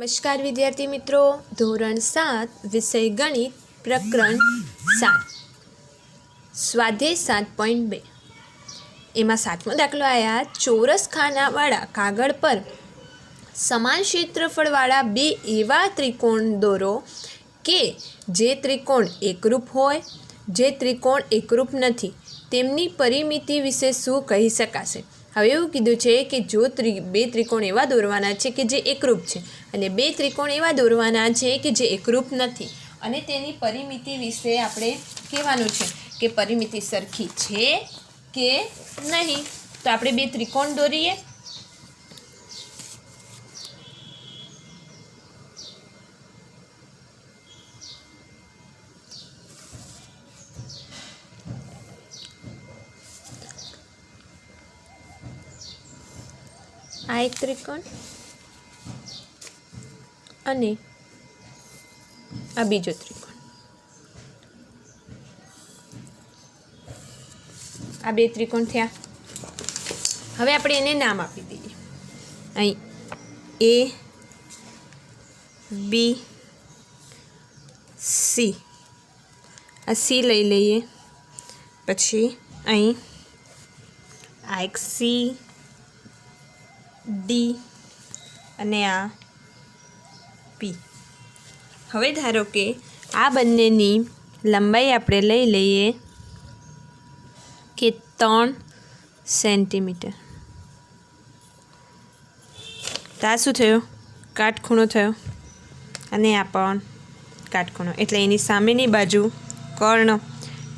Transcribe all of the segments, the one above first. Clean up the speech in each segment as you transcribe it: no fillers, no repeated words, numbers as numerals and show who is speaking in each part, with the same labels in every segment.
Speaker 1: नमस्कार विद्यार्थी मित्रों, धोरण 7 विषय गणित प्रकरण 7 स्वाध्याय 7.2 एमां 7मो दाखलो आया। चौरस खानावाळा कागळ पर समान क्षेत्रफळवाळा बे एवा त्रिकोण दोरो के जे त्रिकोण एकरूप होय, जे त्रिकोण एकरूप नथी तेमनी परिमिति विषे शुं कही शकाशे। हवे एवुं कीधुं छे कि जो बे त्रिकोण एवा दोरवाना छे कि जे एकरूप छे अने बे त्रिकोण एवा दोरवाना छे कि जे एकरूप नथी अने तेनी परिमिति विषे आपणे कहेवानुं छे कि परिमिति सरखी छे के नहीं। तो आपणे बे त्रिकोण दोरीए। आ एक त्रिकोण अने आ बीजो त्रिकोण। आ बे त्रिकोण थया। हवे आपणे एने नाम आपी दईए। अहीं ए बी सी आ सी लई लईए। पछी अहीं आ एक सी डी अने आ पी। हवे धारो के आ बंनेनी लंबाई आपणे लई लईए के 3 सेंटीमीटर। तो आ शुं थयुं? काटखूणो थयो अने आ पण काटखूणो एटले एनी सामेनी बाजू कर्ण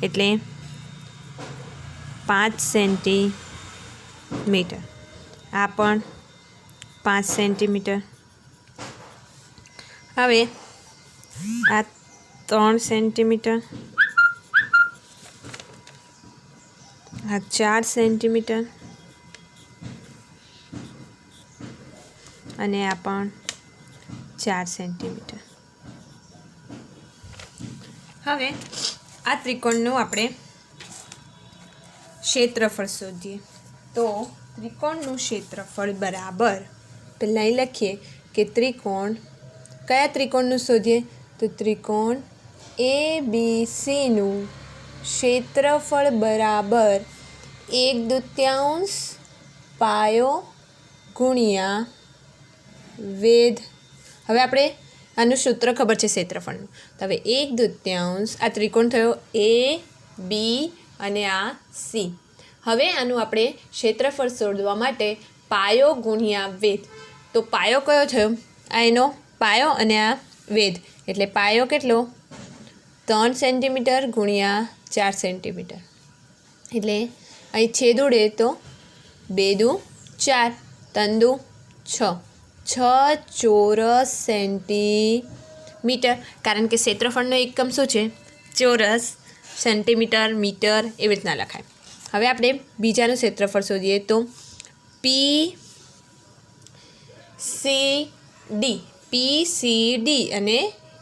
Speaker 1: एटले 5 सेंटीमीटर। आ पण 5 सेंटीमीटर। हवे आ 3 सेंटीमीटर, आ 4 सेंटीमीटर अने आ पण 4 सेंटीमीटर। हवे आ त्रिकोणनुं आपणे क्षेत्रफळ शोधीए। तो त्रिकोणनुं क्षेत्रफळ बराबर पहेला लखीए के त्रिकोण कया त्रिकोणनुं शोधीए तो त्रिकोण ए बी सी नुं क्षेत्रफळ बराबर 1/2 पायो गुणिया वेध। हवे आपणे आनुं सूत्र खबर छे क्षेत्रफळनुं। तो हवे 1/2 आ त्रिकोण थयो ए बी अने आ सी। हवे आनुं आपणे क्षेत्रफळ शोधवा माटे पायो गुणिया वेध। तो पायो कयो थयो? आ एनो पायो अने आ वेध एटले पायो केटलो 3 सेंटीमीटर गुणिया 4 सेंटीमीटर एटले अहीं छेद उडे तो 2 दू 4 3 दू 6 चौरस सेंटीमीटर। कारण के क्षेत्रफळनो एकम शुं छे? चौरस। सेंटीमीटर मीटर एवी रीतना लखाय। हवे आपणे बीजानुं क्षेत्रफळ शोधीए तो पी सी डी अने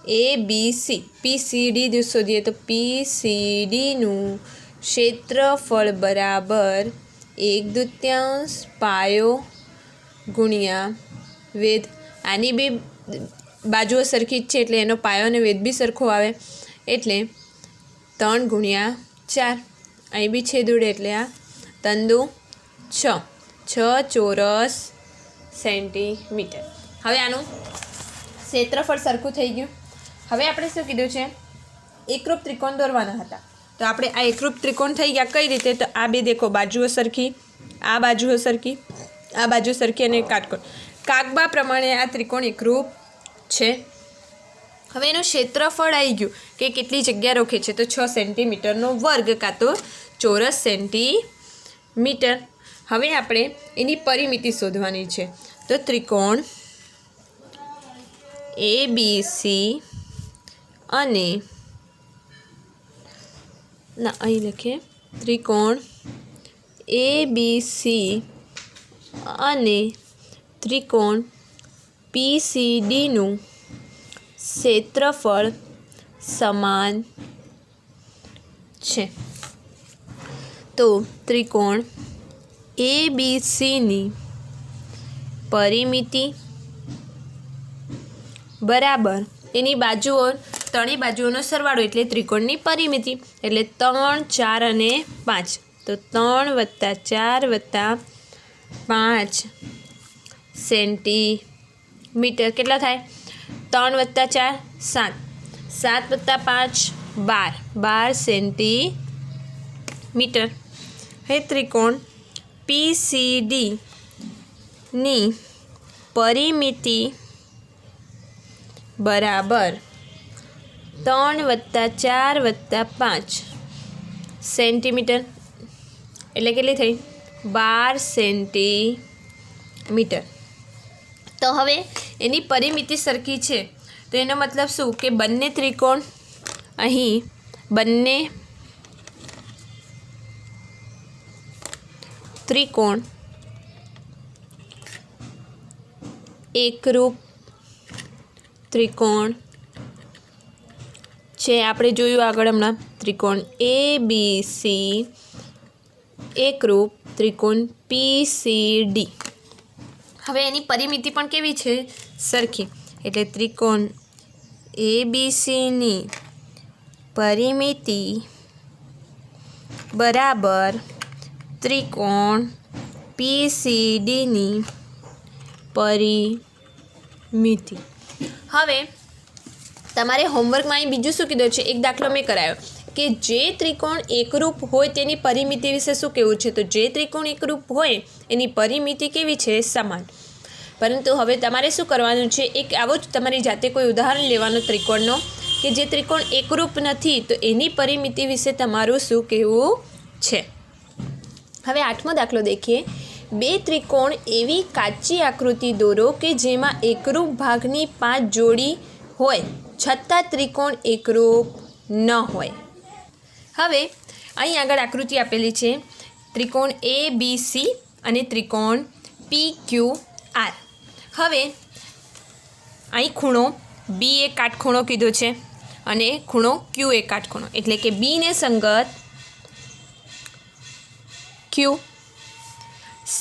Speaker 1: A B C. P C D शोधीए तो पी सी डी नुं क्षेत्रफळ बराबर 1/2 पायो गुणिया वेध। आनी बी बाजुओ सरखी ज छे एटले एनो पायो अने वेध बी सरखो आवे एटले 3 गुणिया 4। अहीं बी छेद उडे एटले आ 3 दू 6 चौरस सेंटीमीटर। हवे आनुं क्षेत्रफळ सरखुं थई गयुं। हवे आपणे शुं कीधुं छे? एकरूप त्रिकोण दोरवाना हता। तो आपणे आ एकरूप त्रिकोण थई गया कई रीते? तो आ बे देखो बाजुओ सरखी, आ बाजुओ सरखी, आ बाजू सरखी अने काटकोण। कागबा प्रमाणे आ त्रिकोण एकरूप छे। हवे एनुं क्षेत्रफळ आई गयुं के केटली जग्या रोके छे तो 6 सेंटीमीटरनो वर्ग कां तो चौरस सेंटीमीटर। हवे आपणे एनी परिमिति शोधवानी छे। तो त्रिकोण ए बी सी अने ना अहीं लखीए त्रिकोण ए बी सी अने त्रिकोण पी सी डी नुं क्षेत्रफळ समान छे। तो त्रिकोण ए बी सी नी परिमिति बराबर एनी बाजुओ त्रणेय बाजुओनो सरवाळो एटले त्रिकोणनी परिमिति एटले 3, 4 અને 5 तो 3 + 4 + 5 सेंटीमीटर केटला थाय 3 + 4 7 7 + 5 12 सेंटीमीटर। हे त्रिकोण PCD नी परिमिति बराबर 3 + 4 + 5 सेंटीमीटर एटले केटली थई 12 सेंटीमीटर। तो हवे एनी परिमिति सरखी छे तो एनो मतलब शुं के बंने त्रिकोण अहीं बंने त्रिकोण एकरूप त्रिकोण छे। आपणे जोयुं आगळ हमणां त्रिकोण ABC एकरूप त्रिकोण PCD। हवे एनी परिमिति पण केवी छे सरखी एटले त्रिकोण ABC नी परिमिति बराबर त्रिकोण PCD नी परिमिति। हवे तमारे होमवर्क में बीजू शू कीधुं छे एक दाखलो मैं करायो कि जे त्रिकोण एकरूप होय तेनी परिमिति विषे शू कहेवुं छे तो जे त्रिकोण एकरूप होय एनी परिमिति केवी छे समान। परंतु हवे तमारे शू करवानुं छे एक आवो ज तमारी जाते कोई उदाहरण लेवानुं त्रिकोणनो कि जे त्रिकोण एकरूप नथी तो एनी परिमिति विषे तमारुं शू कहेवुं छे। हवे 8मो दाखलो देखीए। बे त्रिकोण एवी काची आकृति दोरो कि जेमां एकरूप भागनी 5 जोड़ी होय छतां त्रिकोण एकरूप न होय। हवे અહીં આગળ આકૃતિ આપેલી છે ત્રિકોણ ABC અને ત્રિકોણ PQR। હવે અહીં ખૂણો B એ કાટખૂણો કીધો છે અને ખૂણો Q એ કાટખૂણો એટલે કે B ને સંગત Q, C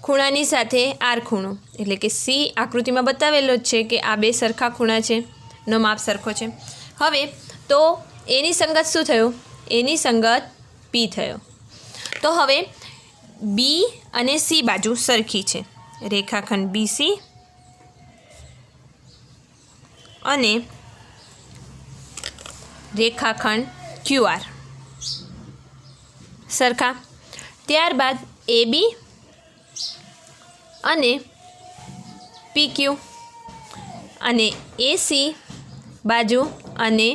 Speaker 1: ખૂણાની સાથે R ખૂણો એટલે કે C આકૃતિમાં બતાવેલો જ છે કે આ બે સરખા ખૂણા છે નો માપ સરખો છે। હવે તો એની સંગત શું થયો એની સંગત P થયો। તો હવે B અને C બાજુ સરખી છે રેખાખંડ BC અને રેખાખંડ QR સરખા। ત્યારબાદ AB અને PQ અને AC बाजू અને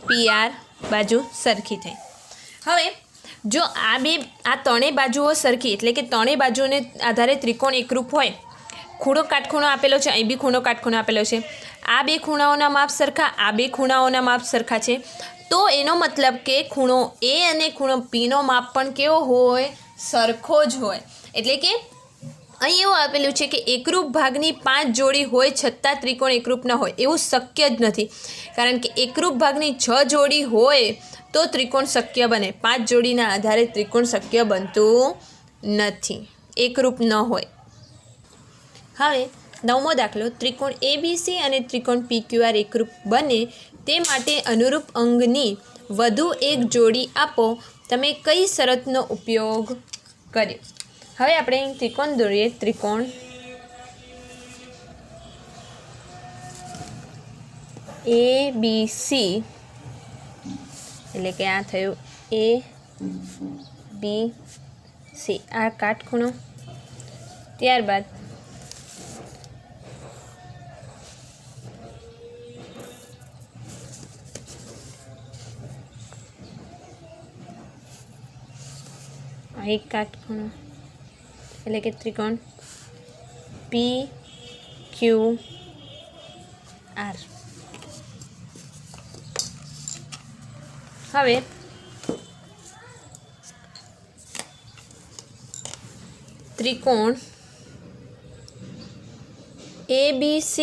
Speaker 1: PR बाजू सरखी थई। हवे जो आ त्रणेय बाजुओ सरखी एटले के त्रणेय बाजुओने आधारे त्रिकोण एकरूप होय खूणो काटखूणो आपेलो छे અહીં बी खूणो काटखूणो आपेलो छे आ बे खूणाओना माप सरखा आ बे खूणाओना माप सरखा छे तो एनो मतलब के खूणो A અને ખૂણો P નો माप पण केवो होय सरखो ज होय। एटले के અહીં એવું આપેલું છે કે એકરૂપ ભાગની 5 જોડી હોય છતાં ત્રિકોણ એકરૂપ ન હોય એવું શક્ય જ નથી કારણ કે એકરૂપ ભાગની 6 જોડી હોય તો ત્રિકોણ શક્ય બને 5 જોડીના આધારે ત્રિકોણ શક્ય બનતું નથી એકરૂપ ન હોય। હવે 9મો દાખલો ત્રિકોણ ABC અને ત્રિકોણ PQR એકરૂપ બને તે માટે અનુરૂપ અંગની વધુ એક જોડી આપો તમે કઈ શરતનો ઉપયોગ કર્યો। હવે આપણે ત્રિકોણ દોરીએ ત્રિકોણ ABC એટલે કે આ થયું ABC આ કાટખૂણો ત્યારબાદ આ એક કાટખૂણો એટલે કે ત્રિકોણ PQR। હવે ત્રિકોણ ABC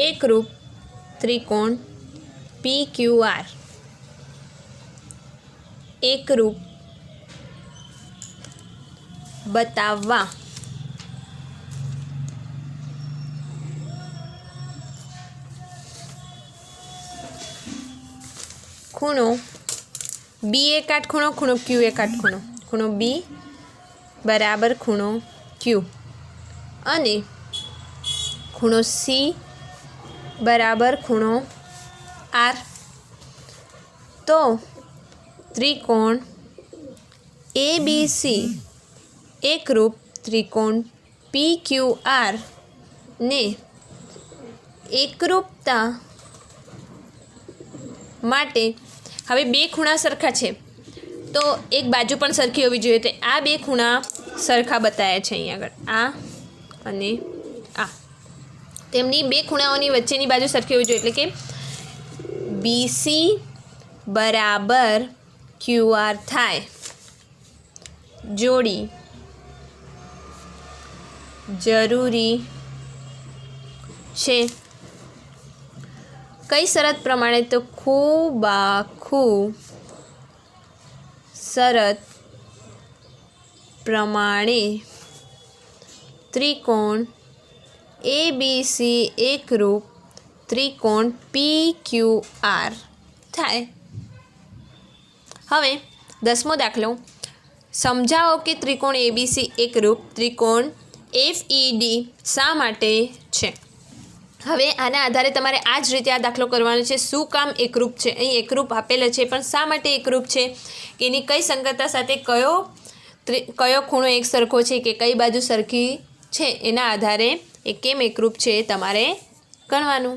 Speaker 1: એકરૂપ ત્રિકોણ PQR એકરૂપ बताववा ખૂણો બી એ કાટખૂણો, ખૂણો ક્યુ એ કાટખૂણો, ખૂણો બી બરાબર ખૂણો ક્યુ અને ખૂણો સી બરાબર ખૂણો આર. તો ત્રિકોણ ABC એકરૂપ ત્રિકોણ PQR ને એકરૂપતા માટે હવે બે ખૂણા સરખા છે તો એક બાજુ પણ સરખી હોવી જોઈએ. તો આ બે ખૂણા સરખા બતાવ્યા છે અહીં આગળ, આ અને આ. તેમની બે ખૂણાઓની વચ્ચેની બાજુ સરખી હોવી જોઈએ, એટલે કે BC બરાબર QR થાય. જોડી જરૂરી છે. કઈ શરત પ્રમાણે? તો ખૂબાખૂ શરત પ્રમાણે ત્રિકોણ ABC એકરૂપ ત્રિકોણ PQR થાય. હવે 10મો દાખલો. સમજાવો કે ત્રિકોણ ABC એકરૂપ ત્રિકોણ FED શા માટે છે. હવે આના આધારે તમારે આ જ રીતે આ દાખલો કરવાનો છે. શું કામ એકરૂપ છે? અહીં એકરૂપ આપેલા છે પણ શા માટે એકરૂપ છે, કે એની કઈ સંગતતા સાથે કયો ખૂણો એક સરખો છે કે કઈ બાજુ સરખી છે, એના આધારે એ કેમ એકરૂપ છે તમારે ગણવાનું.